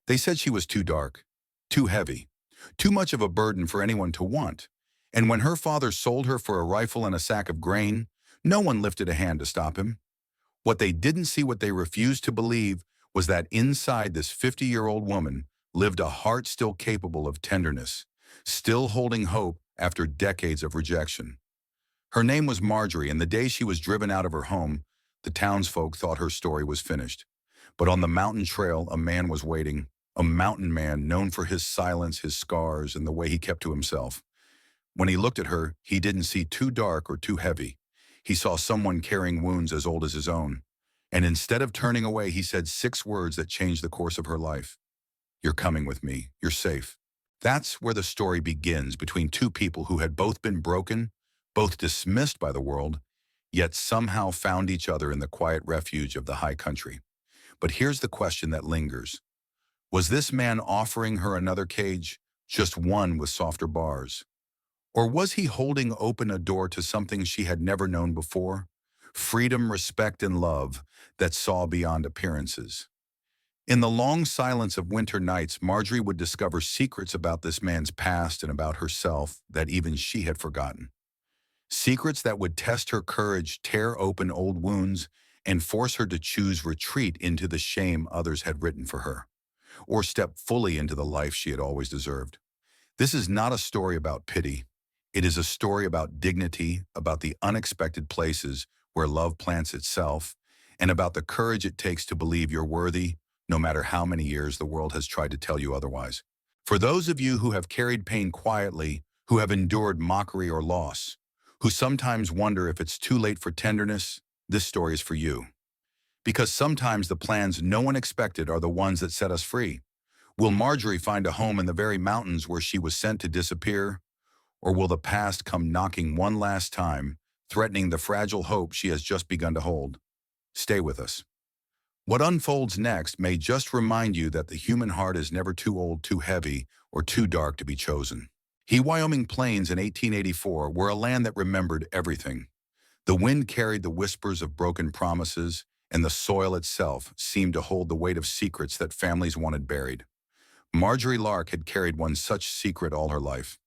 They said she was too dark, too heavy, too much of a burden for anyone to want. And when her father sold her for a rifle and a sack of grain, no one lifted a hand to stop him. What they didn't see, what they refused to believe, was that inside this 50-year-old woman lived a heart still capable of tenderness, still holding hope after decades of rejection. Her name was Marjorie, and the day she was driven out of her home, the townsfolk thought her story was finished. But on the mountain trail, a man was waiting, a mountain man known for his silence, his scars, and the way he kept to himself. When he looked at her, he didn't see too dark or too heavy. He saw someone carrying wounds as old as his own. And instead of turning away, he said 6 words that changed the course of her life. "You're coming with me. You're safe." That's where the story begins, between two people who had both been broken, both dismissed by the world, yet somehow found each other in the quiet refuge of the high country. But here's the question that lingers. Was this man offering her another cage, just one with softer bars? Or was he holding open a door to something she had never known before? Freedom, respect, and love that saw beyond appearances. In the long silence of winter nights, Marjorie would discover secrets about this man's past and about herself that even she had forgotten. Secrets that would test her courage, tear open old wounds, and force her to choose retreat into the shame others had written for her, or step fully into the life she had always deserved. This is not a story about pity. It is a story about dignity, about the unexpected places where love plants itself, and about the courage it takes to believe you're worthy, no matter how many years the world has tried to tell you otherwise. For those of you who have carried pain quietly, who have endured mockery or loss, who sometimes wonder if it's too late for tenderness, this story is for you. Because sometimes the plans no one expected are the ones that set us free. Will Marjorie find a home in the very mountains where she was sent to disappear? Or will the past come knocking one last time, threatening the fragile hope she has just begun to hold? Stay with us. What unfolds next may just remind you that the human heart is never too old, too heavy, or too dark to be chosen. Wyoming plains in 1884 were a land that remembered everything. The wind carried the whispers of broken promises, and the soil itself seemed to hold the weight of secrets that families wanted buried. Marjorie Lark had carried one such secret all her life.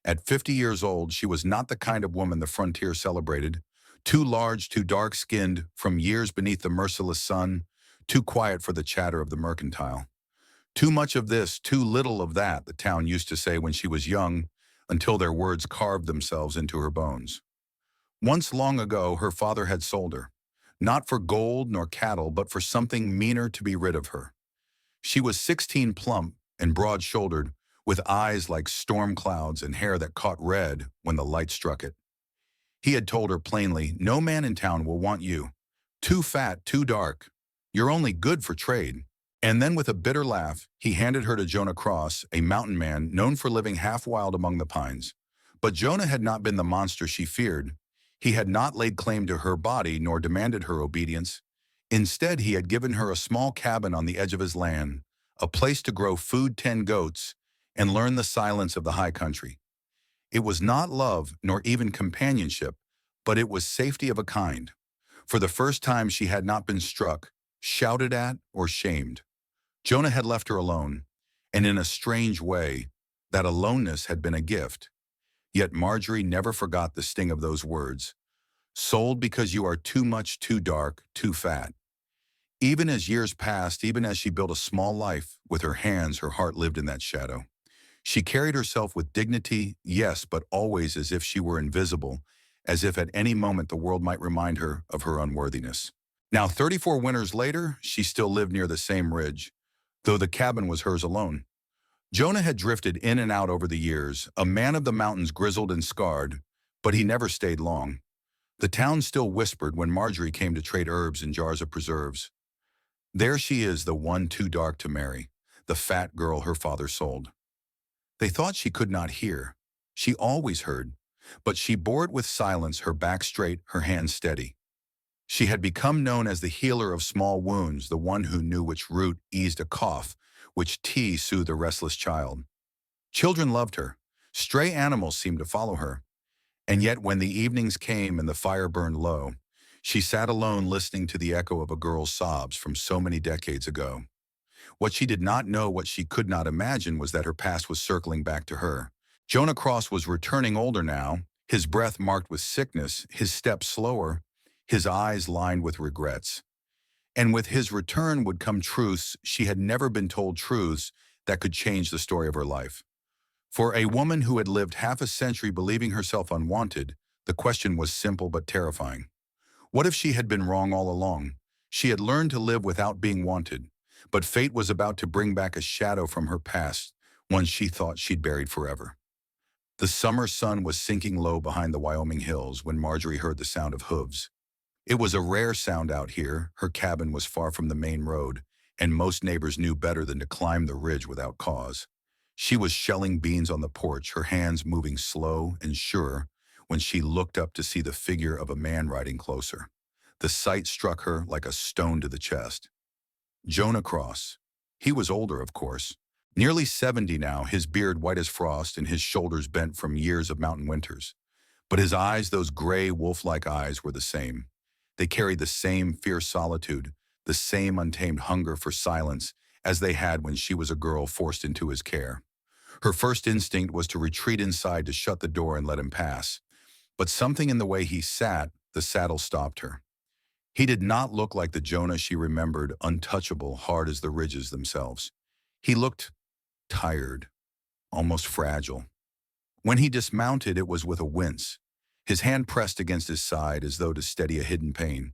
At 50 years old, she was not the kind of woman the frontier celebrated, too large, too dark-skinned, from years beneath the merciless sun, too quiet for the chatter of the mercantile. Too much of this, too little of that, the town used to say when she was young, until their words carved themselves into her bones. Once long ago, her father had sold her, not for gold nor cattle, but for something meaner to be rid of her. She was 16, plump and broad-shouldered, with eyes like storm clouds and hair that caught red when the light struck it. He had told her plainly, "No man in town will want you. Too fat, too dark. You're only good for trade." And then with a bitter laugh, he handed her to Jonah Cross, a mountain man known for living half wild among the pines. But Jonah had not been the monster she feared. He had not laid claim to her body nor demanded her obedience. Instead, he had given her a small cabin on the edge of his land, a place to grow food, tend goats, and learn the silence of the high country. It was not love nor even companionship, but it was safety of a kind. For the first time, she had not been struck, shouted at, or shamed. Jonah had left her alone, and in a strange way, that aloneness had been a gift. Yet Marjorie never forgot the sting of those words. Sold because you are too much, too dark, too fat. Even as years passed, even as she built a small life, with her hands, her heart lived in that shadow. She carried herself with dignity, yes, but always as if she were invisible, as if at any moment the world might remind her of her unworthiness. Now, 34 winters later, she still lived near the same ridge, though the cabin was hers alone. Jonah had drifted in and out over the years, a man of the mountains, grizzled and scarred, but he never stayed long. The town still whispered when Marjorie came to trade herbs and jars of preserves. There she is, the one too dark to marry, the fat girl her father sold. They thought she could not hear. She always heard, but she bore it with silence, her back straight, her hands steady. She had become known as the healer of small wounds, the one who knew which root eased a cough, which tea soothed a restless child. Children loved her. Stray animals seemed to follow her. And yet when the evenings came and the fire burned low, she sat alone listening to the echo of a girl's sobs from so many decades ago. What she did not know, what she could not imagine, was that her past was circling back to her. Jonah Cross was returning older now, his breath marked with sickness, his steps slower, his eyes lined with regrets. And with his return would come truths she had never been told, truths that could change the story of her life. For a woman who had lived half a century believing herself unwanted, the question was simple but terrifying. What if she had been wrong all along? She had learned to live without being wanted, but fate was about to bring back a shadow from her past, one she thought she'd buried forever. The summer sun was sinking low behind the Wyoming hills when Marjorie heard the sound of hooves. It was a rare sound out here. Her cabin was far from the main road, and most neighbors knew better than to climb the ridge without cause. She was shelling beans on the porch, her hands moving slow and sure, when she looked up to see the figure of a man riding closer. The sight struck her like a stone to the chest. Jonah Cross. He was older, of course. Nearly 70 now, his beard white as frost and his shoulders bent from years of mountain winters. But his eyes, those gray, wolf-like eyes, were the same. They carried the same fierce solitude, the same untamed hunger for silence as they had when she was a girl forced into his care. Her first instinct was to retreat inside, to shut the door and let him pass. But something in the way he sat, the saddle, stopped her. He did not look like the Jonah she remembered, untouchable, hard as the ridges themselves. He looked tired, almost fragile. When he dismounted, it was with a wince, his hand pressed against his side as though to steady a hidden pain.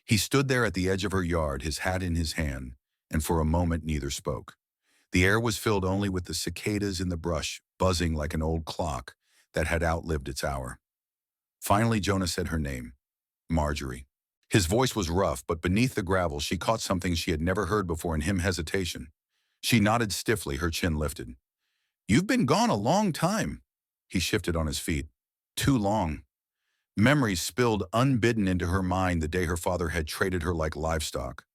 He stood there at the edge of her yard, his hat in his hand, and for a moment neither spoke. The air was filled only with the cicadas in the brush, buzzing like an old clock that had outlived its hour. Finally, Jonah said her name, Marjorie. His voice was rough, but beneath the gravel she caught something she had never heard before in him: hesitation. She nodded stiffly, her chin lifted. "You've been gone a long time." He shifted on his feet. Too long. Memories spilled unbidden into her mind, the day her father had traded her like livestock.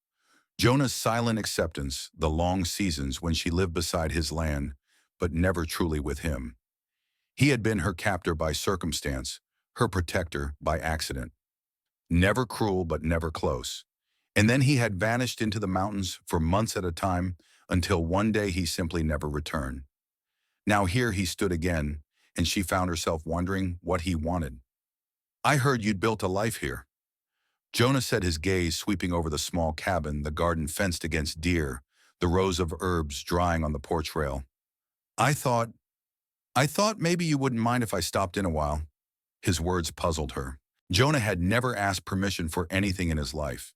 Jonah's silent acceptance, the long seasons when she lived beside his land, but never truly with him. He had been her captor by circumstance, her protector by accident. Never cruel, but never close. And then he had vanished into the mountains for months at a time, until one day he simply never returned. Now here he stood again, and she found herself wondering what he wanted. "I heard you'd built a life here." Jonah said, his gaze sweeping over the small cabin, the garden fenced against deer, the rows of herbs drying on the porch rail. I thought maybe you wouldn't mind if I stopped in a while." His words puzzled her. Jonah had never asked permission for anything in his life.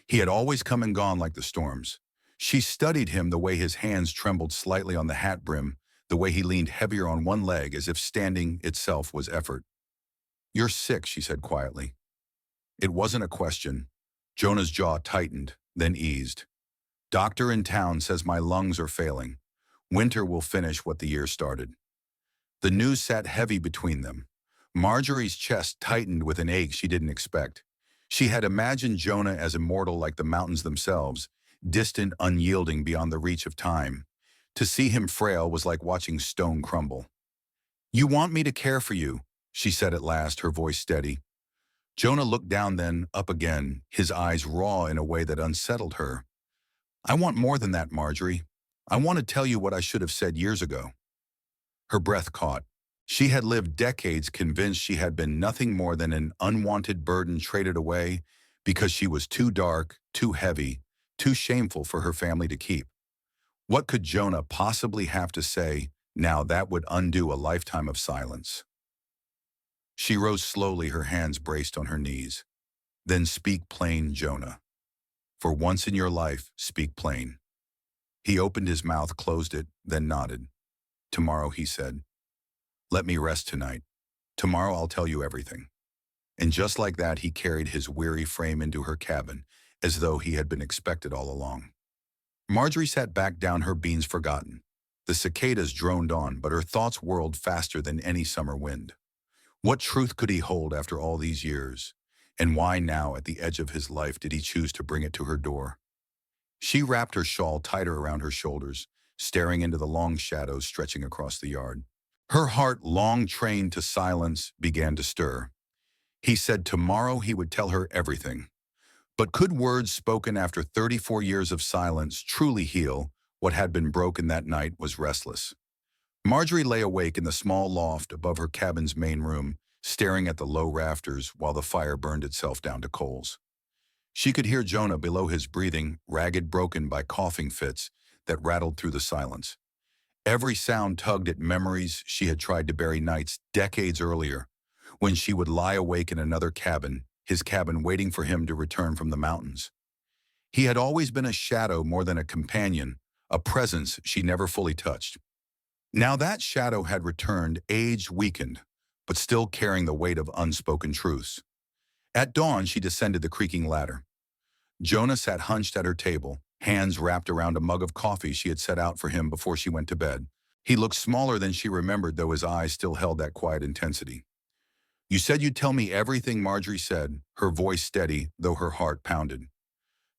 He had always come and gone like the storms. She studied him, the way his hands trembled slightly on the hat brim, the way he leaned heavier on one leg as if standing itself was effort. "You're sick," she said quietly. It wasn't a question. Jonah's jaw tightened, then eased. "Doctor in town says my lungs are failing. Winter will finish what the year started." The news sat heavy between them. Marjorie's chest tightened with an ache she didn't expect. She had imagined Jonah as immortal like the mountains themselves, distant, unyielding, beyond the reach of time. To see him frail was like watching stone crumble. "You want me to care for you," she said at last, her voice steady. Jonah looked down, then up again, his eyes raw in a way that unsettled her. "I want more than that, Marjorie. I want to tell you what I should have said years ago." Her breath caught. She had lived decades convinced she had been nothing more than an unwanted burden traded away because she was too dark, too heavy, too shameful for her family to keep. What could Jonah possibly have to say now that would undo a lifetime of silence? She rose slowly, her hands braced on her knees. "Then speak plain, Jonah. For once in your life, speak plain." He opened his mouth, closed it, then nodded. "Tomorrow," he said. "Let me rest tonight. Tomorrow I'll tell you everything." And just like that, he carried his weary frame into her cabin, as though he had been expected all along. Marjorie sat back down, her beans forgotten. The cicadas droned on, but her thoughts whirled faster than any summer wind. What truth could he hold after all these years? And why now, at the edge of his life, did he choose to bring it to her door? She wrapped her shawl tighter around her shoulders, staring into the long shadows stretching across the yard. Her heart, long trained to silence, began to stir. He said tomorrow he would tell her everything. But could words spoken after 34 years of silence truly heal, What had been broken that night was restless. Marjorie lay awake in the small loft above her cabin's main room, staring at the low rafters while the fire burned itself down to coals. She could hear Jonah below his breathing, ragged, broken by coughing fits that rattled through the silence. Every sound tugged at memories she had tried to bury nights decades earlier, when she would lie awake in another cabin, his cabin waiting for him to return from the mountains. He had always been a shadow more than a companion, a presence she never fully touched. Now that shadow had returned, aged, weakened, but still carrying the weight of unspoken truths. At dawn, she descended the creaking ladder. Jonah sat hunched at her table, hands wrapped around a mug of coffee she had set out for him before she went to bed. He looked smaller than she remembered, though his eyes still held that quiet intensity. "You said you'd tell me everything," Marjorie said, her voice steady, though her heart pounded.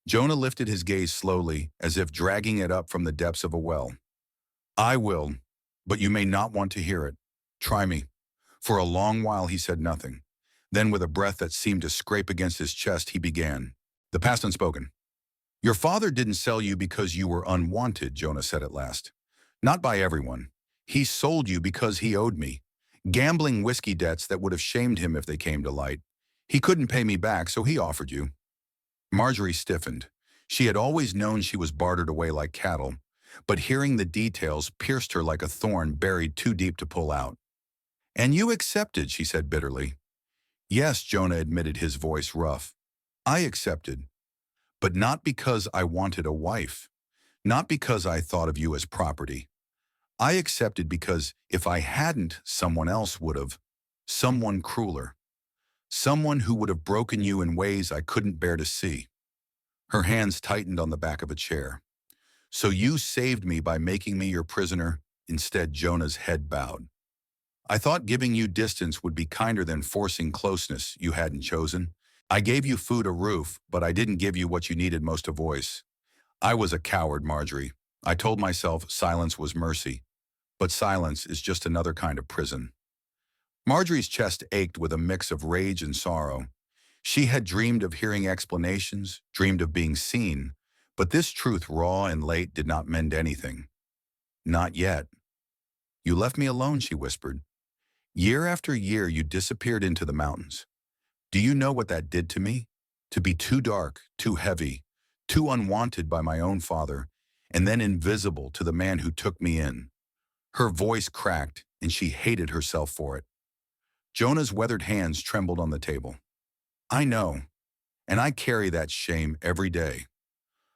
Jonah lifted his gaze slowly, as if dragging it up from the depths of a well. "I will, but you may not want to hear it. Try me." For a long while he said nothing. Then, with a breath that seemed to scrape against his chest, he began. "The past unspoken. Your father didn't sell you because you were unwanted," Jonah said at last. "Not by everyone. He sold you because he owed me. Gambling whiskey debts that would have shamed him if they came to light. He couldn't pay me back, so he offered you." Marjorie stiffened. She had always known she was bartered away like cattle, but hearing the details pierced her like a thorn buried too deep to pull out. "And you accepted," she said bitterly. "Yes," Jonah admitted, his voice rough. "I accepted. But not because I wanted a wife. Not because I thought of you as property. I accepted because if I hadn't, someone else would have. Someone crueler. Someone who would have broken you in ways I couldn't bear to see." Her hands tightened on the back of a chair. "So you saved me by making me your prisoner?" Instead, Jonah's head bowed. "I thought giving you distance would be kinder than forcing closeness you hadn't chosen. I gave you food, a roof, but I didn't give you what you needed most, a voice. I was a coward, Marjorie. I told myself silence was mercy. But silence is just another kind of prison." Marjorie's chest ached with a mix of rage and sorrow. She had dreamed of hearing explanations, dreamed of being seen, but this truth, raw and late, did not mend anything. "Not yet. You left me alone," she whispered. "Year after year, you disappeared into the mountains. Do you know what that did to me? To be too dark, too heavy, too unwanted by my own father, and then invisible to the man who took me in." Her voice cracked, and she hated herself for it. Jonah's weathered hands trembled on the table. "I know, and I carry that shame every day.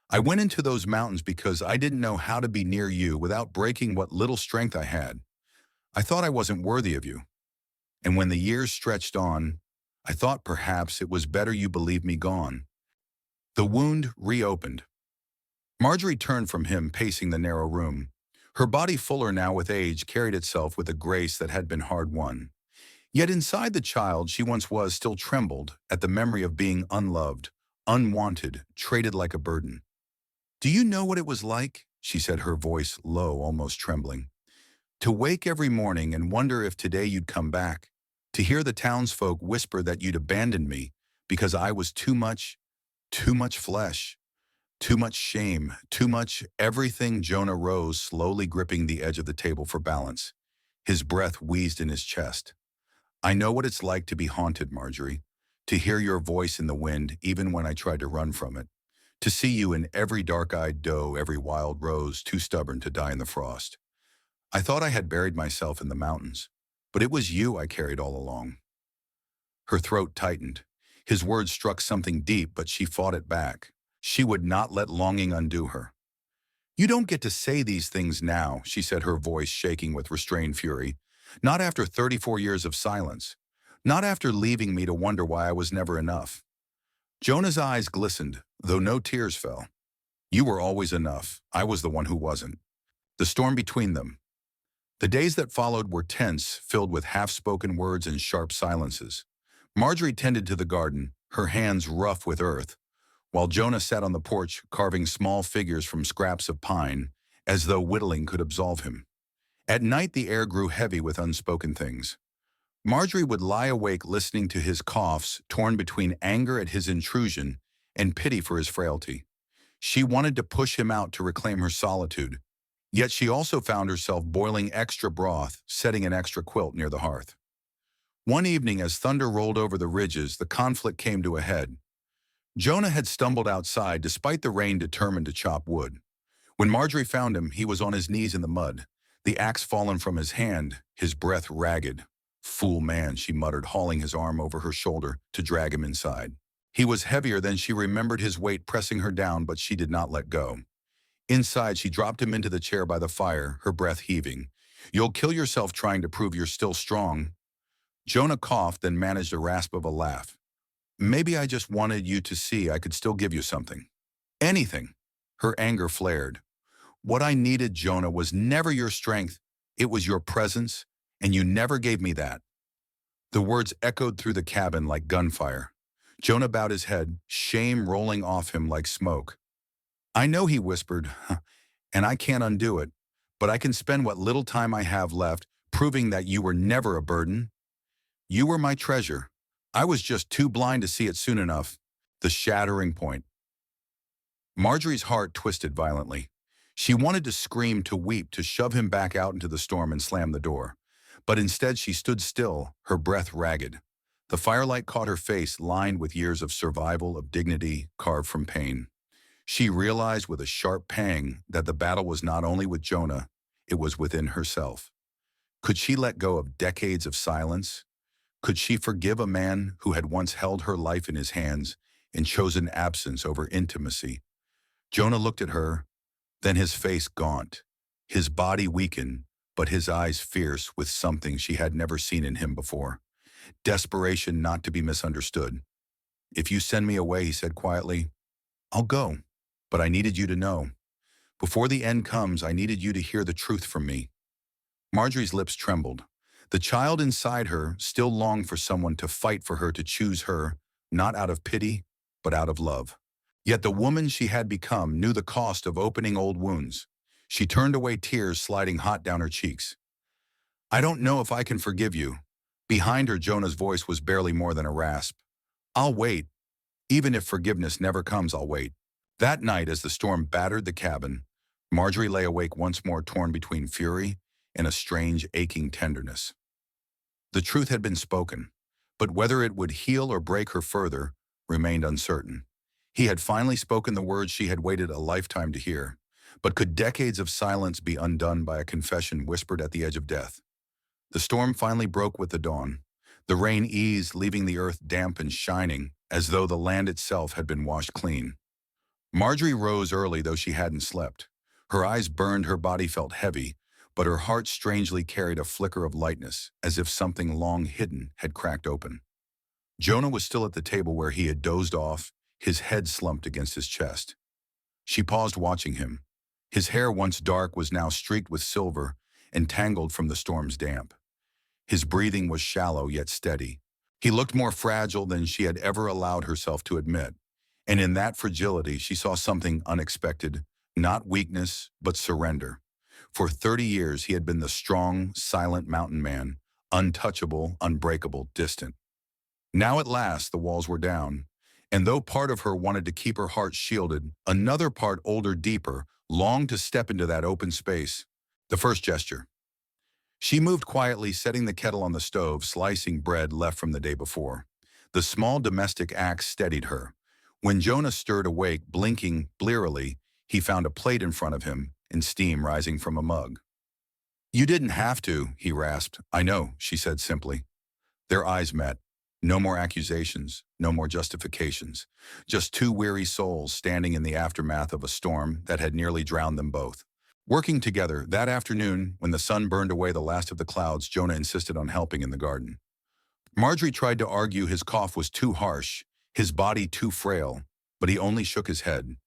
I went into those mountains because I didn't know how to be near you without breaking what little strength I had. I thought I wasn't worthy of you. And when the years stretched on, I thought perhaps it was better you believed me gone." The wound reopened. Marjorie turned from him, pacing the narrow room. Her body, fuller now with age, carried itself with a grace that had been hard-won. Yet inside the child she once was still trembled at the memory of being unloved, unwanted, traded like a burden. "Do you know what it was like?" she said, her voice low, almost trembling. "To wake every morning and wonder if today you'd come back. To hear the townsfolk whisper that you'd abandoned me because I was too much flesh. Too much shame, too much everything." Jonah rose, slowly gripping the edge of the table for balance. His breath wheezed in his chest. "I know what it's like to be haunted, Marjorie. To hear your voice in the wind, even when I tried to run from it. To see you in every dark-eyed doe, every wild rose, too stubborn to die in the frost. I thought I had buried myself in the mountains, but it was you I carried all along." Her throat tightened. His words struck something deep, but she fought it back. She would not let longing undo her. "You don't get to say these things now," she said, her voice shaking with restrained fury. "Not after 34 years of silence. Not after leaving me to wonder why I was never enough." Jonah's eyes glistened, though no tears fell. "You were always enough. I was the one who wasn't." The storm between them. The days that followed were tense, filled with half-spoken words and sharp silences. Marjorie tended to the garden, her hands rough with earth, while Jonah sat on the porch carving small figures from scraps of pine, as though whittling could absolve him. At night the air grew heavy with unspoken things. Marjorie would lie awake listening to his coughs, torn between anger at his intrusion and pity for his frailty. She wanted to push him out to reclaim her solitude, yet she also found herself boiling extra broth, setting an extra quilt near the hearth. One evening, as thunder rolled over the ridges, the conflict came to a head. Jonah had stumbled outside despite the rain, determined to chop wood. When Marjorie found him, he was on his knees in the mud, the axe fallen from his hand, his breath ragged. "Fool man," she muttered, hauling his arm over her shoulder to drag him inside. He was heavier than she remembered, his weight pressing her down, but she did not let go. Inside, she dropped him into the chair by the fire, her breath heaving. "You'll kill yourself trying to prove you're still strong." Jonah coughed, then managed a rasp of a laugh. "Maybe I just wanted you to see I could still give you something. Anything." Her anger flared. "What I needed, Jonah, was never your strength. It was your presence, and you never gave me that." The words echoed through the cabin like gunfire. Jonah bowed his head, shame rolling off him like smoke. "I know," he whispered, "and I can't undo it, but I can spend what little time I have left proving that you were never a burden. You were my treasure. I was just too blind to see it soon enough." The shattering point. Marjorie's heart twisted violently. She wanted to scream, to weep, to shove him back out into the storm and slam the door. But instead she stood still, her breath ragged. The firelight caught her face, lined with years of survival, of dignity, carved from pain. She realized with a sharp pang that the battle was not only with Jonah, it was within herself. Could she let go of decades of silence? Could she forgive a man who had once held her life in his hands and chosen absence over intimacy? Jonah looked at her, then his face gaunt, his body weakened, but his eyes fierce with something she had never seen in him before. Desperation not to be misunderstood. "If you send me away," he said quietly, "I'll go. But I needed you to know. Before the end comes, I needed you to hear the truth from me." Marjorie's lips trembled. The child inside her still longed for someone to fight for her, to choose her, not out of pity, but out of love. Yet the woman she had become knew the cost of opening old wounds. She turned away, tears sliding hot down her cheeks. "I don't know if I can forgive you." Behind her, Jonah's voice was barely more than a rasp. "I'll wait. Even if forgiveness never comes, I'll wait." That night, as the storm battered the cabin, Marjorie lay awake once more, torn between fury and a strange, aching tenderness. The truth had been spoken, but whether it would heal or break her further remained uncertain. He had finally spoken the words she had waited a lifetime to hear, but could decades of silence be undone by a confession whispered at the edge of death? The storm finally broke with the dawn. The rain eased, leaving the earth damp and shining, as though the land itself had been washed clean. Marjorie rose early, though she hadn't slept. Her eyes burned, her body felt heavy, but her heart strangely carried a flicker of lightness, as if something long hidden had cracked open. Jonah was still at the table where he had dozed off, his head slumped against his chest. She paused, watching him. His hair, once dark, was now streaked with silver and tangled from the storm's damp. His breathing was shallow yet steady. He looked more fragile than she had ever allowed herself to admit, and in that fragility she saw something unexpected, not weakness, but surrender. For 30 years he had been the strong, silent mountain man, untouchable, unbreakable, distant. Now at last the walls were down, and though part of her wanted to keep her heart shielded, another part, older, deeper, longed to step into that open space. The first gesture. She moved quietly, setting the kettle on the stove, slicing bread left from the day before. The small domestic axe steadied her. When Jonah stirred awake, blinking blearily, he found a plate in front of him and steam rising from a mug. "You didn't have to," he rasped. "I know," she said simply. Their eyes met. No more accusations, no more justifications. Just two weary souls standing in the aftermath of a storm that had nearly drowned them both. Working together, that afternoon, when the sun burned away the last of the clouds, Jonah insisted on helping in the garden. Marjorie tried to argue his cough was too harsh, his body too frail, but he only shook his head.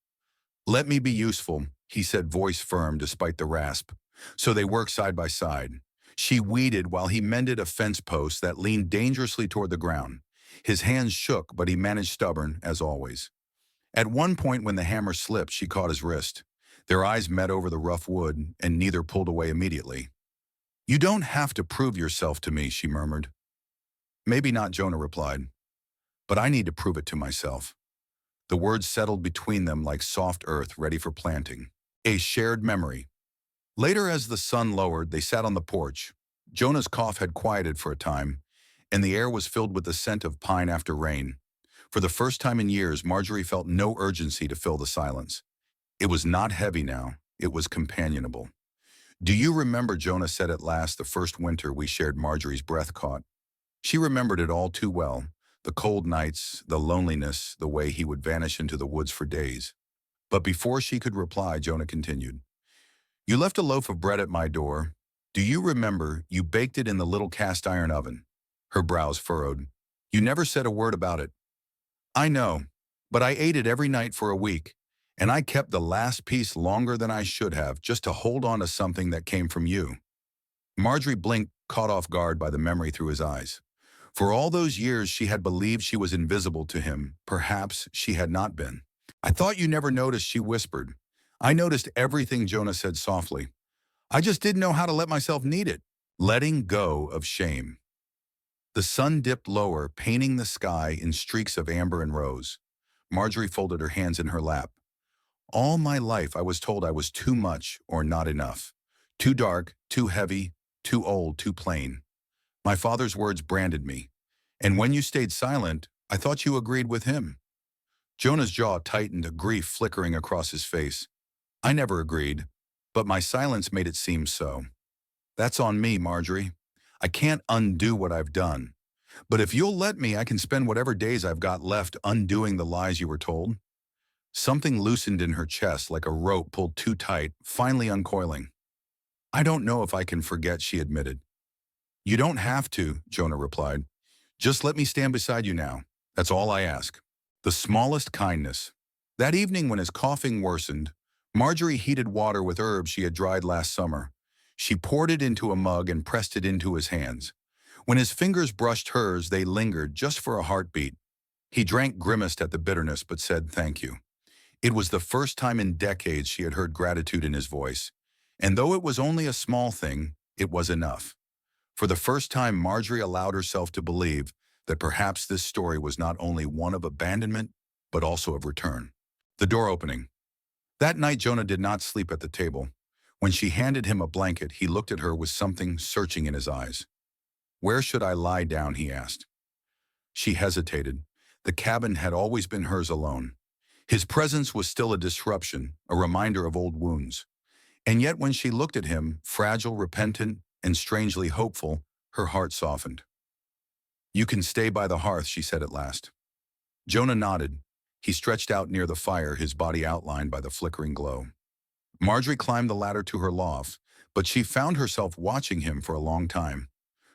"Let me be useful," he said, voice firm despite the rasp. So they worked side by side. She weeded while he mended a fence post that leaned dangerously toward the ground. His hands shook, but he managed stubborn, as always. At one point, when the hammer slipped, she caught his wrist. Their eyes met over the rough wood, and neither pulled away immediately. "You don't have to prove yourself to me," she murmured. "Maybe not," Jonah replied. "But I need to prove it to myself." The words settled between them like soft earth ready for planting. A shared memory. Later, as the sun lowered, they sat on the porch. Jonah's cough had quieted for a time, and the air was filled with the scent of pine after rain. For the first time in years, Marjorie felt no urgency to fill the silence. It was not heavy now, it was companionable. "Do you remember," Jonah said at last, "the first winter we shared?" Marjorie's breath caught. She remembered it all too well. The cold nights, the loneliness, the way he would vanish into the woods for days. But before she could reply, Jonah continued, "You left a loaf of bread at my door. Do you remember you baked it in the little cast iron oven?" Her brows furrowed. "You never said a word about it." "I know, but I ate it every night for a week, and I kept the last piece longer than I should have, just to hold on to something that came from you." Marjorie blinked, caught off guard by the memory through his eyes. For all those years she had believed she was invisible to him. Perhaps she had not been. "I thought you never noticed," she whispered. "I noticed everything," Jonah said softly. "I just didn't know how to let myself need it." Letting go of shame. The sun dipped lower, painting the sky in streaks of amber and rose. Marjorie folded her hands in her lap. "All my life I was told I was too much or not enough. Too dark, too heavy, too old, too plain. My father's words branded me. And when you stayed silent, I thought you agreed with him." Jonah's jaw tightened, a grief flickering across his face. "I never agreed, but my silence made it seem so. That's on me, Marjorie. I can't undo what I've done. But if you'll let me, I can spend whatever days I've got left undoing the lies you were told." Something loosened in her chest like a rope pulled too tight, finally uncoiling. "I don't know if I can forget," she admitted. "You don't have to," Jonah replied. "Just let me stand beside you now. That's all I ask." The smallest kindness. That evening when his coughing worsened, Marjorie heated water with herbs she had dried last summer. She poured it into a mug and pressed it into his hands. When his fingers brushed hers, they lingered just for a heartbeat. He drank, grimaced at the bitterness, but said thank you. It was the first time in decades she had heard gratitude in his voice. And though it was only a small thing, it was enough. For the first time, Marjorie allowed herself to believe that perhaps this story was not only one of abandonment, but also of return. The door opening. That night, Jonah did not sleep at the table. When she handed him a blanket, he looked at her with something searching in his eyes. "Where should I lie down?" he asked. She hesitated. The cabin had always been hers alone. His presence was still a disruption, a reminder of old wounds. And yet when she looked at him, fragile, repentant, and strangely hopeful, her heart softened. "You can stay by the hearth," she said at last. Jonah nodded. He stretched out near the fire, his body outlined by the flickering glow. Marjorie climbed the ladder to her loft, but she found herself watching him for a long time.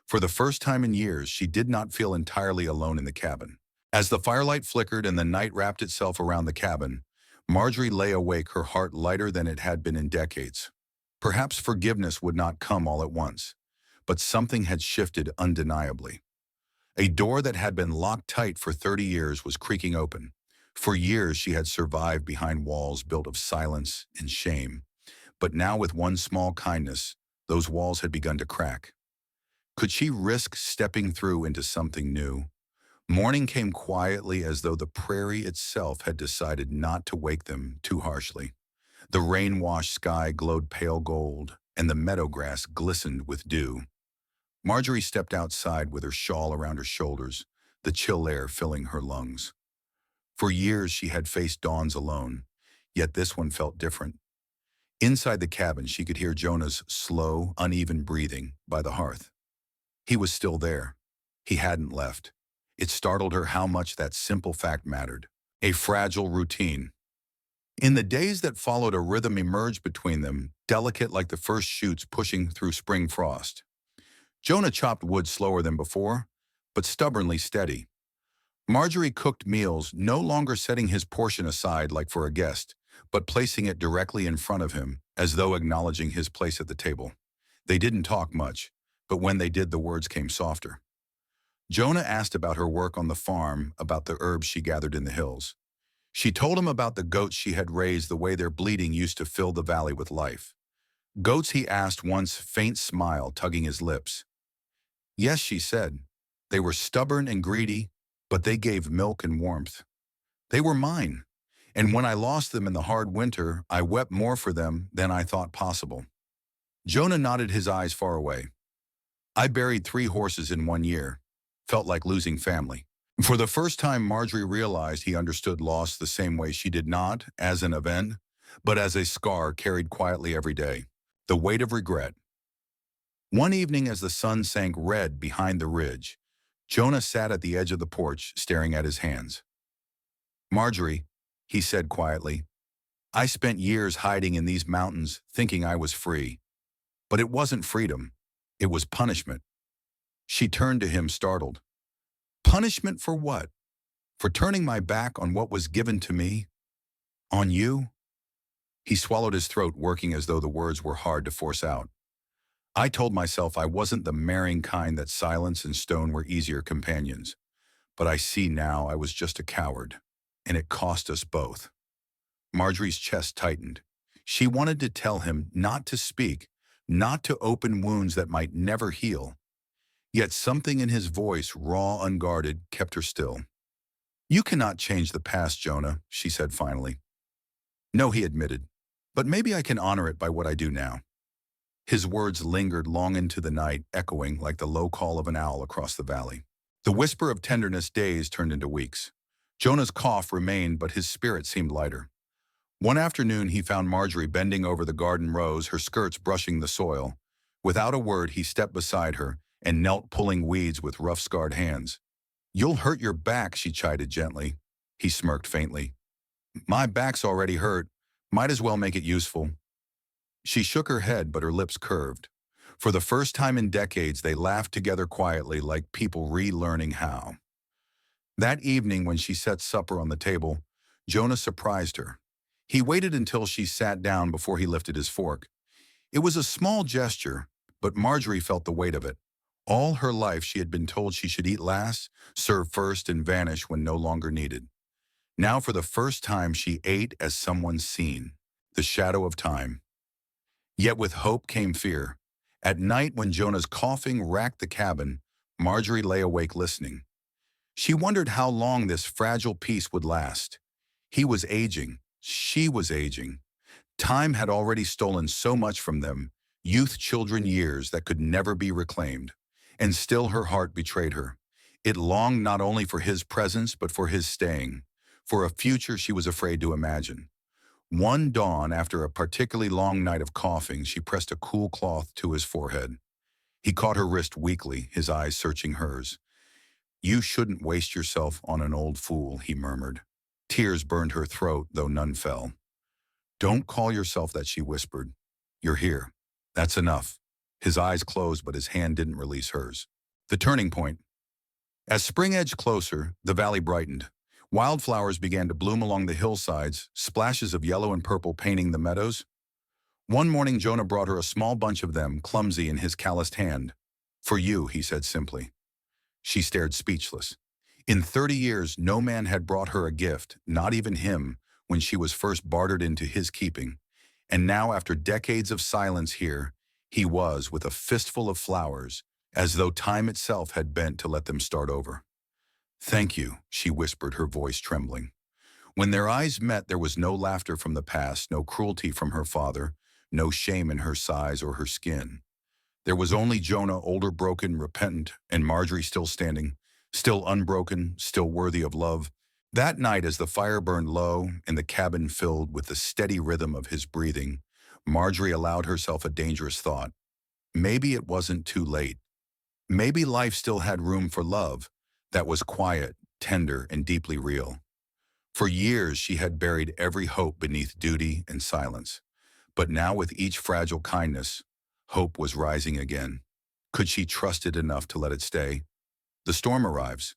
For the first time in years, she did not feel entirely alone in the cabin. As the firelight flickered and the night wrapped itself around the cabin, Marjorie lay awake, her heart lighter than it had been in decades. Perhaps forgiveness would not come all at once, but something had shifted undeniably. A door that had been locked tight for 30 years was creaking open. For years she had survived behind walls built of silence and shame, but now with one small kindness, those walls had begun to crack. Could she risk stepping through into something new? Morning came quietly, as though the prairie itself had decided not to wake them too harshly. The rain-washed sky glowed pale gold, and the meadow grass glistened with dew. Marjorie stepped outside with her shawl around her shoulders, the chill air filling her lungs. For years she had faced dawns alone, yet this one felt different. Inside the cabin, she could hear Jonah's slow, uneven breathing by the hearth. He was still there. He hadn't left. It startled her how much that simple fact mattered. A fragile routine. In the days that followed, a rhythm emerged between them, delicate like the first shoots pushing through spring frost. Jonah chopped wood slower than before, but stubbornly steady. Marjorie cooked meals, no longer setting his portion aside like for a guest, but placing it directly in front of him, as though acknowledging his place at the table. They didn't talk much, but when they did, the words came softer. Jonah asked about her work on the farm, about the herbs she gathered in the hills. She told him about the goats she had raised, the way their bleating used to fill the valley with life. "Goats?" he asked, once faint smile tugging his lips. "Yes," she said. "They were stubborn and greedy, but they gave milk and warmth. They were mine. And when I lost them in the hard winter, I wept more for them than I thought possible. Jonah nodded, his eyes far away. I buried 3 horses in 1 year. Felt like losing family. For the first time, Marjorie realized he understood loss the same way she did, not as an event, but as a scar carried quietly every day. The weight of regret. One evening as the sun sank red behind the ridge, Jonah sat at the edge of the porch, staring at his hands. Marjorie, he said quietly, I spent years hiding in these mountains thinking I was free. But it wasn't freedom. It was punishment. She turned to him, startled. Punishment for what? For turning my back on what was given to me? On you? He swallowed his throat, working as though the words were hard to force out. I told myself I wasn't the marrying kind, that silence and stone were easier companions. But I see now I was just a coward, and it cost us both. Marjorie's chest tightened. She wanted to tell him not to speak, not to open wounds that might never heal. Yet something in his voice, raw, unguarded, kept her still. You cannot change the past, Jonah, she said finally. No, he admitted, but maybe I can honor it by what I do now. His words lingered long into the night, echoing like the low call of an owl across the valley. The whisper of tenderness. Days turned into weeks. Jonah's cough remained, but his spirit seemed lighter. One afternoon, he found Marjorie bending over the garden rows, her skirts brushing the soil. Without a word, he stepped beside her and knelt, pulling weeds with rough, scarred hands. You'll hurt your back, she chided gently. He smirked faintly. My back's already hurt. Might as well make it useful. She shook her head, but her lips curved. For the first time in decades, they laughed together quietly, like people relearning how. That evening, when she set supper on the table, Jonah surprised her. He waited until she sat down before he lifted his fork. It was a small gesture, but Marjorie felt the weight of it. All her life she had been told she should eat last, serve first, and vanish when no longer needed. Now for the first time she ate as someone seen, the shadow of time. Yet with hope came fear. At night when Jonah's coughing racked the cabin, Marjorie lay awake listening. She wondered how long this fragile peace would last. He was aging. She was aging. Time had already stolen so much from them, youth, children, years that could never be reclaimed. And still her heart betrayed her. It longed not only for his presence, but for his staying, for a future she was afraid to imagine. One dawn, after a particularly long night of coughing, she pressed a cool cloth to his forehead. He caught her wrist weakly, his eyes searching hers. You shouldn't waste yourself on an old fool, he murmured. Tears burned her throat, though none fell. Don't call yourself that, she whispered. You're here. That's enough. His eyes closed, but his hand didn't release hers. The turning point. As spring edged closer, the valley brightened. Wildflowers began to bloom along the hillsides, splashes of yellow and purple painting the meadows. One morning, Jonah brought her a small bunch of them, clumsy in his calloused hand. For you, he said simply. She stared speechless. In 30 years, no man had brought her a gift, not even him, when she was first bartered into his keeping. And now, after decades of silence here, he was, with a fistful of flowers, as though time itself had bent to let them start over. Thank you, she whispered, her voice trembling. When their eyes met, there was no laughter from the past, no cruelty from her father, no shame in her size or her skin. There was only Jonah, older, broken, repentant, and Marjorie still standing, still unbroken, still worthy of love. That night, as the fire burned low and the cabin filled with the steady rhythm of his breathing, Marjorie allowed herself a dangerous thought. Maybe it wasn't too late. Maybe life still had room for love that was quiet, tender, and deeply real. For years, she had buried every hope beneath duty and silence. But now, with each fragile kindness, hope was rising again. Could she trust it enough to let it stay? The storm arrives.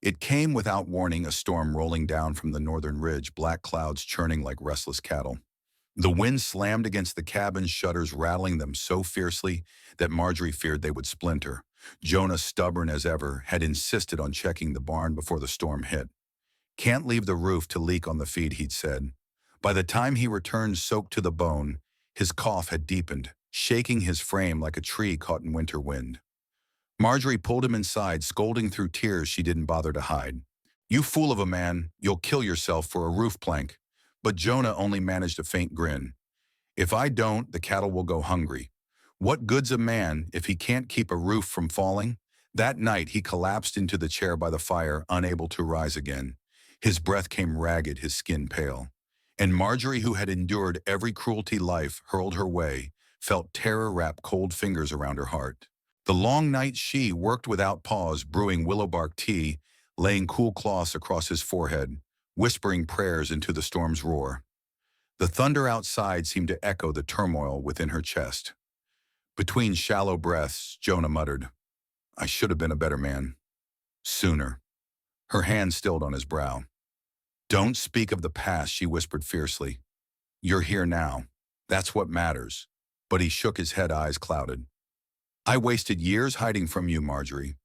It came without warning, a storm rolling down from the northern ridge, black clouds churning like restless cattle. The wind slammed against the cabin's shutters, rattling them so fiercely that Marjorie feared they would splinter. Jonah, stubborn as ever, had insisted on checking the barn before the storm hit. Can't leave the roof to leak on the feed, he'd said. By the time he returned, soaked to the bone, his cough had deepened, shaking his frame like a tree caught in winter wind. Marjorie pulled him inside, scolding through tears she didn't bother to hide. "You fool of a man, you'll kill yourself for a roof plank." But Jonah only managed a faint grin. "If I don't, the cattle will go hungry. What good's a man if he can't keep a roof from falling?" That night he collapsed into the chair by the fire, unable to rise again. His breath came ragged, his skin pale. And Marjorie, who had endured every cruelty life hurled her way, felt terror wrap cold fingers around her heart. The long night she worked without pause, brewing willow bark tea, laying cool cloths across his forehead, whispering prayers into the storm's roar. The thunder outside seemed to echo the turmoil within her chest. Between shallow breaths, Jonah muttered, "I should have been a better man. Sooner." Her hand stilled on his brow. "Don't speak of the past," she whispered fiercely. "You're here now. That's what matters." But he shook his head, eyes clouded. "I wasted years hiding from you, Marjorie.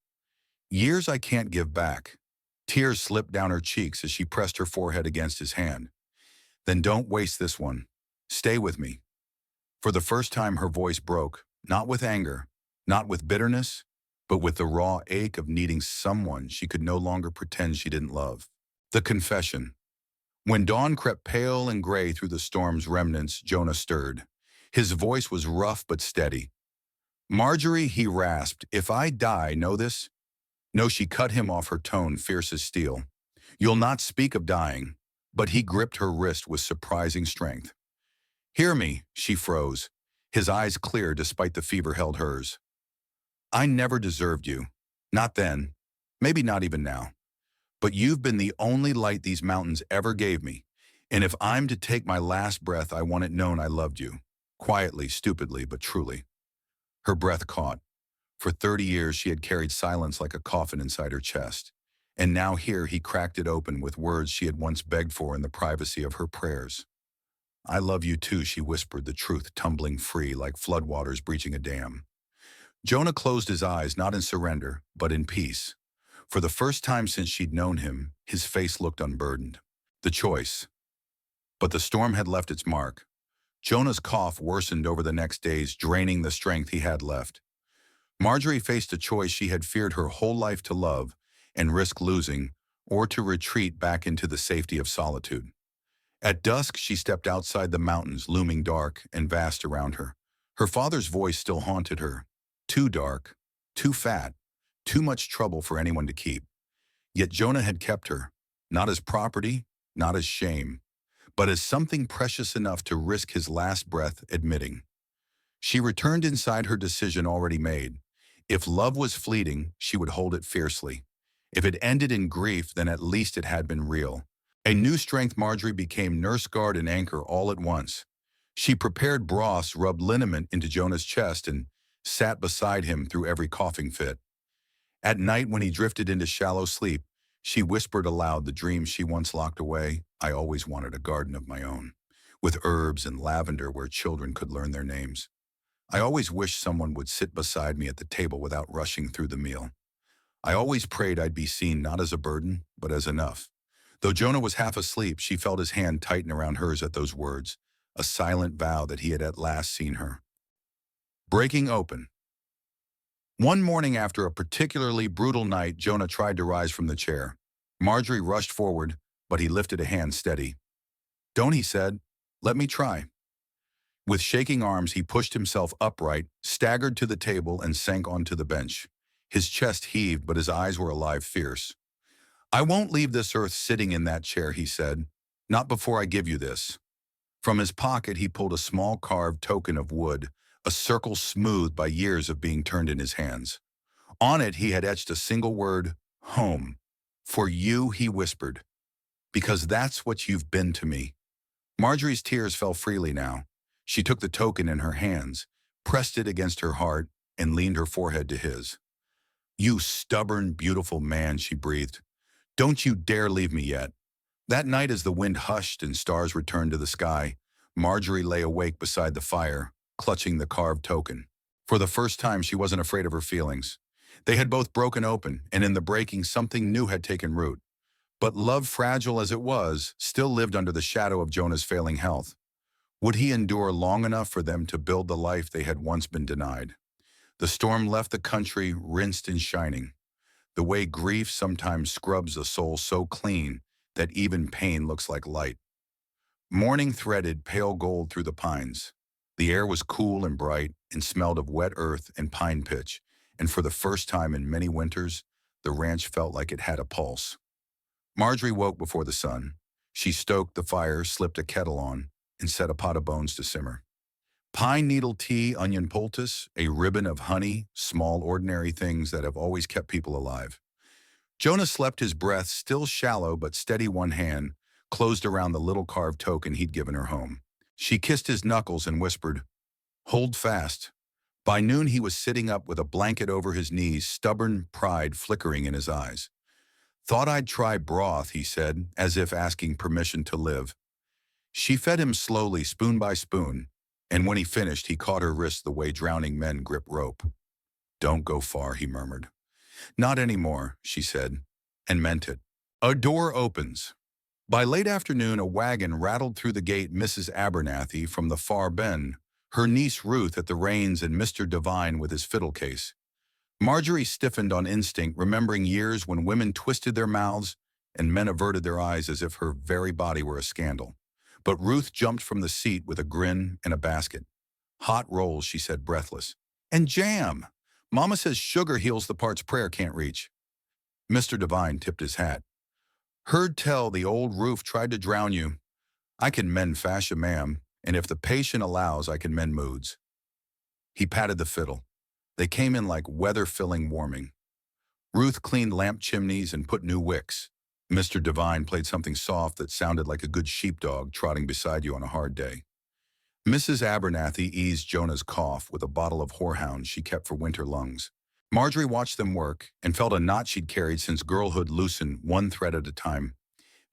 Years I can't give back." Tears slipped down her cheeks as she pressed her forehead against his hand. "Then don't waste this one. Stay with me." For the first time her voice broke, not with anger, not with bitterness, but with the raw ache of needing someone she could no longer pretend she didn't love. The confession. When dawn crept pale and gray through the storm's remnants, Jonah stirred. His voice was rough but steady. "Marjorie," he rasped, "if I die, know this?" No, she cut him off, her tone fierce as steel. "You'll not speak of dying." But he gripped her wrist with surprising strength. "Hear me," she froze, his eyes clear despite the fever held hers. "I never deserved you. Not then. Maybe not even now. But you've been the only light these mountains ever gave me. And if I'm to take my last breath, I want it known I loved you." Quietly, stupidly, but truly. Her breath caught. For 30 years she had carried silence like a coffin inside her chest. And now here he cracked it open with words she had once begged for in the privacy of her prayers. "I love you too," she whispered, the truth tumbling free like floodwaters breaching a dam. Jonah closed his eyes, not in surrender, but in peace. For the first time since she'd known him, his face looked unburdened. The choice. But the storm had left its mark. Jonah's cough worsened over the next days, draining the strength he had left. Marjorie faced a choice she had feared her whole life: to love and risk losing, or to retreat back into the safety of solitude. At dusk, she stepped outside the mountains, looming dark and vast around her. Her father's voice still haunted her. Too dark, too fat, too much trouble for anyone to keep. Yet Jonah had kept her, not as property, not as shame, but as something precious enough to risk his last breath admitting. She returned inside, her decision already made. If love was fleeting, she would hold it fiercely. If it ended in grief, then at least it had been real. A new strength, Marjorie became nurse guard and anchor all at once. She prepared broths, rubbed liniment into Jonah's chest, and sat beside him through every coughing fit. At night, when he drifted into shallow sleep, she whispered aloud the dreams she once locked away. "I always wanted a garden of my own, with herbs and lavender where children could learn their names. I always wished someone would sit beside me at the table without rushing through the meal. I always prayed I'd be seen not as a burden, but as enough." Though Jonah was half asleep, she felt his hand tighten around hers at those words, a silent vow that he had at last seen her. Breaking open. One morning after a particularly brutal night, Jonah tried to rise from the chair. Marjorie rushed forward, but he lifted a hand steady. "Don't," he said. "Let me try." With shaking arms, he pushed himself upright, staggered to the table, and sank onto the bench. His chest heaved, but his eyes were alive, fierce. "I won't leave this earth sitting in that chair," he said. "Not before I give you this." From his pocket, he pulled a small carved token of wood, a circle smoothed by years of being turned in his hands. On it, he had etched a single word: home. "For you," he whispered, "because that's what you've been to me." Marjorie's tears fell freely now. She took the token in her hands, pressed it against her heart, and leaned her forehead to his. "You stubborn, beautiful man," she breathed. "Don't you dare leave me yet." That night, as the wind hushed and stars returned to the sky, Marjorie lay awake beside the fire, clutching the carved token. For the first time, she wasn't afraid of her feelings. They had both broken open, and in the breaking, something new had taken root. But love, fragile as it was, still lived under the shadow of Jonah's failing health. Would he endure long enough for them to build the life they had once been denied? The storm left the country rinsed and shining. the way grief sometimes scrubs the soul so clean that even pain looks like light. Morning threaded pale gold through the pines. The air was cool and bright and smelled of wet earth and pine pitch, and for the first time in many winters, the ranch felt like it had a pulse. Marjorie woke before the sun. She stoked the fire, slipped a kettle on, and set a pot of bones to simmer. Pine needle tea, onion poultice, a ribbon of honey, small ordinary things that have always kept people alive. Jonah slept, his breath still shallow but steady, one hand closed around the little carved token he'd given her home. She kissed his knuckles and whispered, "Hold fast." By noon he was sitting up with a blanket over his knees, stubborn pride flickering in his eyes. "Thought I'd try broth," he said, as if asking permission to live. She fed him slowly, spoon by spoon, and when he finished, he caught her wrist the way drowning men grip rope. "Don't go far," he murmured. "Not anymore," she said, and meant it. A door opens. By late afternoon, a wagon rattled through the gate. Mrs. Abernathy from the far bend, her niece Ruth at the reins, and Mr. Devine with his fiddle case. Marjorie stiffened on instinct, remembering years when women twisted their mouths and men averted their eyes as if her very body were a scandal. But Ruth jumped from the seat with a grin and a basket. "Hot rolls," she said, breathless. "And jam. Mama says sugar heals the parts prayer can't reach." Mr. Devine tipped his hat. "Heard tell the old roof tried to drown you. I can mend fascia, ma'am, and if the patient allows, I can mend moods." He patted the fiddle. They came in like weather-filling warming. Ruth cleaned lamp chimneys and put new wicks. Mr. Devine played something soft that sounded like a good sheepdog trotting beside you on a hard day. Mrs. Abernathy eased Jonah's cough with a bottle of horehound she kept for winter lungs. Marjorie watched them work and felt a knot she'd carried since girlhood loosened one thread at a time.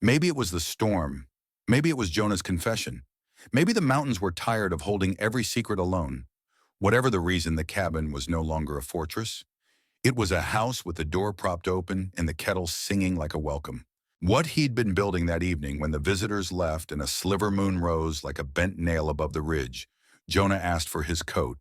Maybe it was the storm. Maybe it was Jonah's confession. Maybe the mountains were tired of holding every secret alone. Whatever the reason, the cabin was no longer a fortress. It was a house with the door propped open and the kettle singing like a welcome. What he'd been building that evening when the visitors left and a sliver moon rose like a bent nail above the ridge, Jonah asked for his coat.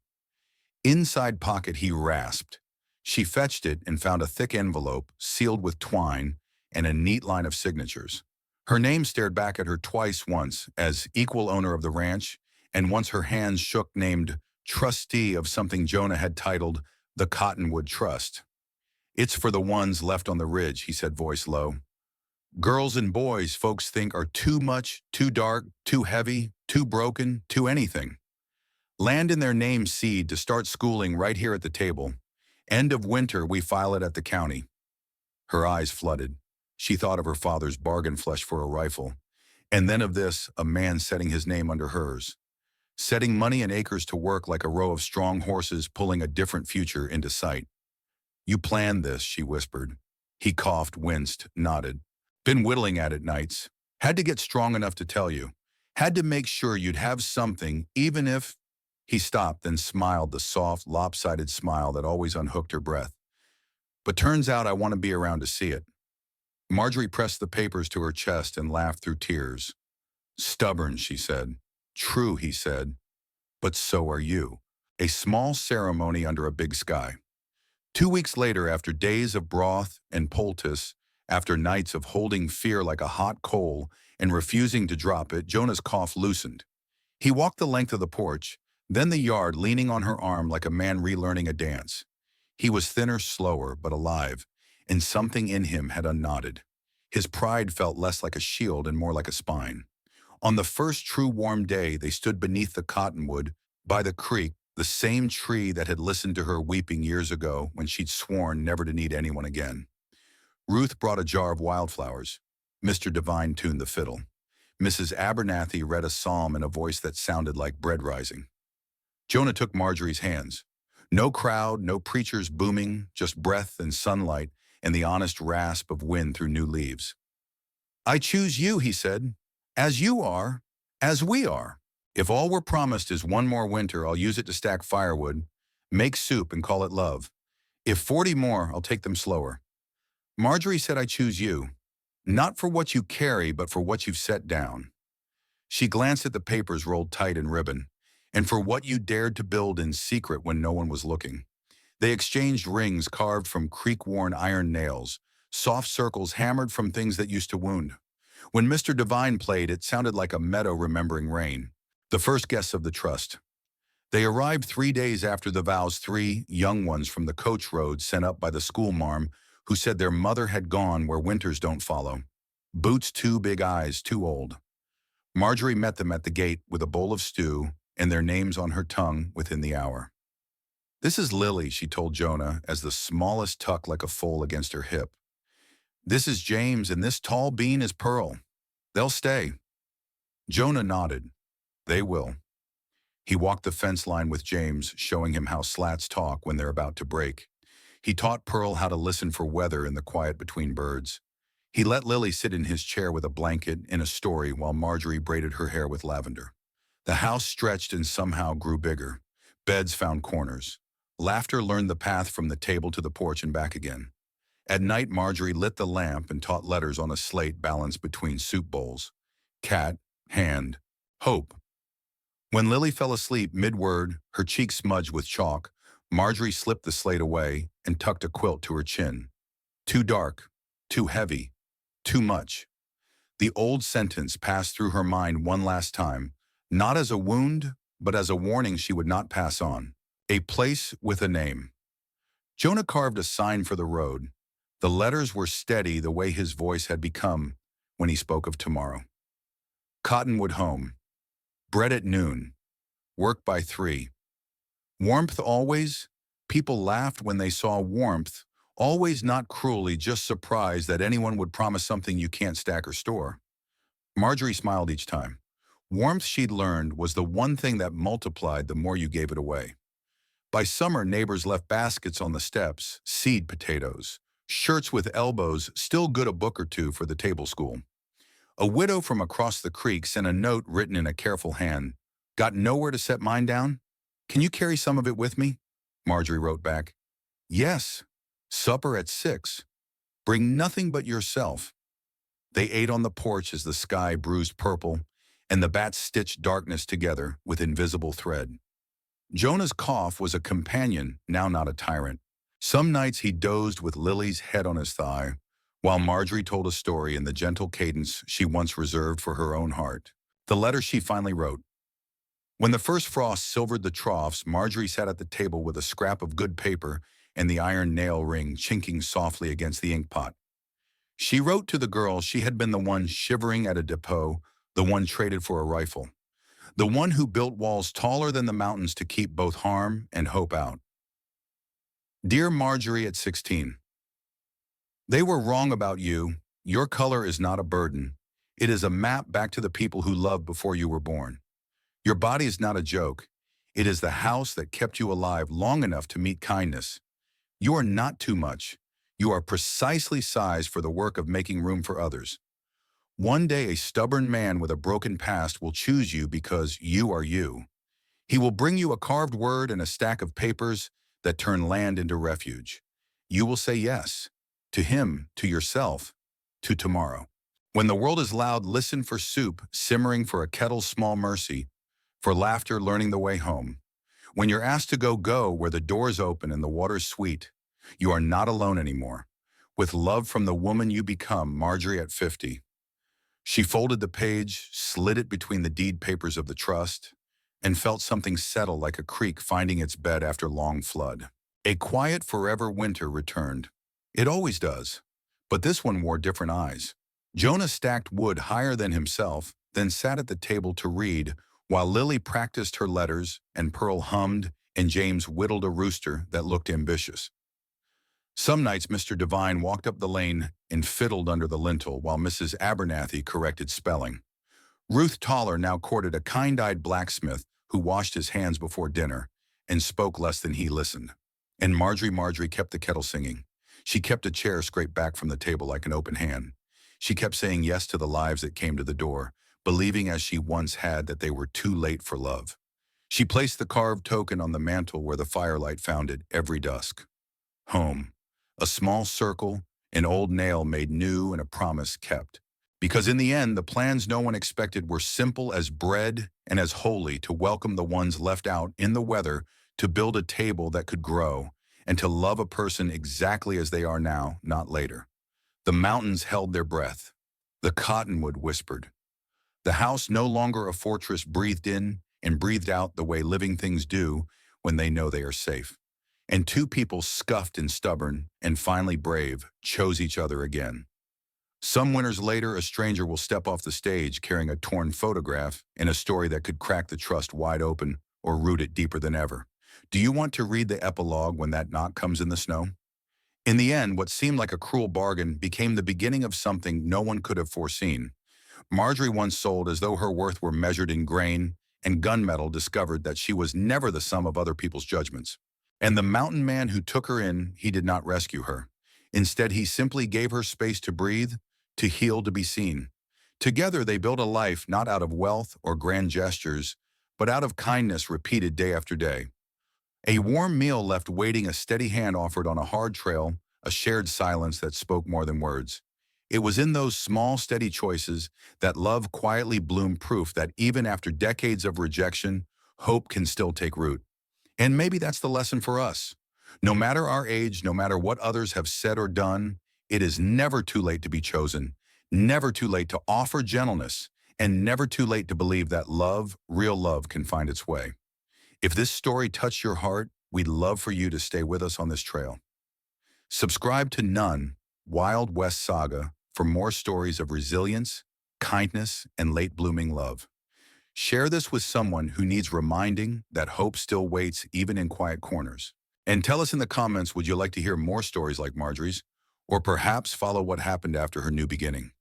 Inside pocket, he rasped. She fetched it and found a thick envelope sealed with twine and a neat line of signatures. Her name stared back at her twice, once as equal owner of the ranch, and once her hands shook, named trustee of something Jonah had titled the Cottonwood Trust. "It's for the ones left on the ridge," he said, voice low. "Girls and boys folks think are too much, too dark, too heavy, too broken, too anything. Land in their name seed to start schooling right here at the table. End of winter, we file it at the county." Her eyes flooded. She thought of her father's bargain flesh for a rifle, and then of this, a man setting his name under hers, setting money and acres to work like a row of strong horses pulling a different future into sight. "You planned this," she whispered. He coughed, winced, nodded. "Been whittling at it nights. Had to get strong enough to tell you. Had to make sure you'd have something, even if—" He stopped, then smiled, the soft, lopsided smile that always unhooked her breath. "But turns out I want to be around to see it." Marjorie pressed the papers to her chest and laughed through tears. "Stubborn," she said. "True," he said. "But so are you." A small ceremony under a big sky. 2 weeks later, after days of broth and poultice, after nights of holding fear like a hot coal and refusing to drop it, Jonah's cough loosened. He walked the length of the porch, then the yard, leaning on her arm like a man relearning a dance. He was thinner, slower, but alive, and something in him had unknotted. His pride felt less like a shield and more like a spine. On the first true warm day, they stood beneath the cottonwood, by the creek, the same tree that had listened to her weeping years ago when she'd sworn never to need anyone again. Ruth brought a jar of wildflowers. Mr. Devine tuned the fiddle. Mrs. Abernathy read a psalm in a voice that sounded like bread rising. Jonah took Marjorie's hands. No crowd, no preachers booming, just breath and sunlight and the honest rasp of wind through new leaves. "I choose you," he said, "as you are, as we are. If all we're promised is one more winter, I'll use it to stack firewood, make soup, and call it love. If 40 more, I'll take them slower." Marjorie said, "I choose you, not for what you carry, but for what you've set down." She glanced at the papers rolled tight in ribbon, "And for what you dared to build in secret when no one was looking. They exchanged rings carved from creek-worn iron nails, soft circles hammered from things that used to wound. When Mr. Devine played, it sounded like a meadow remembering rain. The first guests of the trust. They arrived 3 days after the vows, three young ones from the coach road sent up by the school marm who said their mother had gone where winters don't follow. Boots too big, eyes too old. Marjorie met them at the gate with a bowl of stew and their names on her tongue within the hour. "This is Lily," she told Jonah as the smallest tuck like a foal against her hip. "This is James, and this tall bean is Pearl. They'll stay." Jonah nodded. "They will." He walked the fence line with James, showing him how slats talk when they're about to break. He taught Pearl how to listen for weather in the quiet between birds. He let Lily sit in his chair with a blanket in a story while Marjorie braided her hair with lavender. The house stretched and somehow grew bigger. Beds found corners. Laughter learned the path from the table to the porch and back again. At night, Marjorie lit the lamp and taught letters on a slate balanced between soup bowls. Cat, hand, hope. When Lily fell asleep mid-word, her cheeks smudged with chalk, Marjorie slipped the slate away and tucked a quilt to her chin. Too dark, too heavy, too much. The old sentence passed through her mind one last time, not as a wound, but as a warning she would not pass on. A place with a name. Jonah carved a sign for the road. The letters were steady the way his voice had become when he spoke of tomorrow. Cottonwood home. Bread at noon. Work by 3. Warmth always. People laughed when they saw warmth, always not cruelly, just surprised that anyone would promise something you can't stack or store. Marjorie smiled each time. Warmth, she'd learned, was the one thing that multiplied the more you gave it away. By summer, neighbors left baskets on the steps, seed potatoes, shirts with elbows, still good a book or two for the table school. A widow from across the creek sent a note written in a careful hand. "Got nowhere to set mine down? Can you carry some of it with me?" Marjorie wrote back. "Yes. Supper at 6. Bring nothing but yourself." They ate on the porch as the sky bruised purple and the bats stitched darkness together with invisible thread. Jonah's cough was a companion, now not a tyrant. Some nights he dozed with Lily's head on his thigh, while Marjorie told a story in the gentle cadence she once reserved for her own heart. The letter she finally wrote. When the first frost silvered the troughs, Marjorie sat at the table with a scrap of good paper and the iron nail ring chinking softly against the inkpot. She wrote to the girl she had been the one shivering at a depot, the one traded for a rifle, the one who built walls taller than the mountains to keep both harm and hope out. Dear Marjorie at 16. They were wrong about you. Your color is not a burden. It is a map back to the people who loved before you were born. Your body is not a joke. It is the house that kept you alive long enough to meet kindness. You are not too much. You are precisely sized for the work of making room for others. One day a stubborn man with a broken past will choose you because you are you. He will bring you a carved word and a stack of papers that turn land into refuge. You will say yes. To him, to yourself, to tomorrow. When the world is loud, listen for soup, simmering for a kettle's small mercy, for laughter learning the way home. When you're asked to go where the door's open and the water's sweet, you are not alone anymore. With love from the woman you become, Marjorie at 50. She folded the page, slid it between the deed papers of the trust, and felt something settle like a creek finding its bed after long flood. A quiet forever winter returned. It always does, but this one wore different eyes. Jonah stacked wood higher than himself, then sat at the table to read, while Lily practiced her letters and Pearl hummed and James whittled a rooster that looked ambitious. Some nights Mr. Devine walked up the lane and fiddled under the lintel while Mrs. Abernathy corrected spelling. Ruth Toller now courted a kind-eyed blacksmith who washed his hands before dinner and spoke less than he listened. And Marjorie kept the kettle singing. She kept a chair scraped back from the table like an open hand. She kept saying yes to the lives that came to the door, believing as she once had that they were too late for love. She placed the carved token on the mantel where the firelight found it every dusk. Home. A small circle, an old nail made new and a promise kept. Because in the end, the plans no one expected were simple as bread and as holy to welcome the ones left out in the weather, to build a table that could grow, and to love a person exactly as they are now, not later. The mountains held their breath. The cottonwood whispered. The house, no longer a fortress, breathed in and breathed out the way living things do when they know they are safe. And two people, scuffed and stubborn and finally brave, chose each other again. Some winters later, a stranger will step off the stage carrying a torn photograph and a story that could crack the trust wide open or root it deeper than ever. Do you want to read the epilogue when that knock comes in the snow? In the end, what seemed like a cruel bargain became the beginning of something no one could have foreseen. Marjorie, once sold as though her worth were measured in grain and gunmetal, discovered that she was never the sum of other people's judgments. And the mountain man who took her in, he did not rescue her. Instead, he simply gave her space to breathe, to heal, to be seen. Together, they built a life not out of wealth or grand gestures, but out of kindness repeated day after day. A warm meal left waiting, a steady hand offered on a hard trail, a shared silence that spoke more than words. It was in those small, steady choices that love quietly bloomed, proof that even after decades of rejection, hope can still take root. And maybe that's the lesson for us. No matter our age, no matter what others have said or done, it is never too late to be chosen, never too late to offer gentleness, and never too late to believe that love, real love, can find its way. If this story touched your heart, we'd love for you to stay with us on this trail. Subscribe to None, Wild West Saga for more stories of resilience, kindness, and late-blooming love. Share this with someone who needs reminding that hope still waits even in quiet corners. And tell us in the comments, would you like to hear more stories like Marjorie's? Or perhaps follow what happened after her new beginning?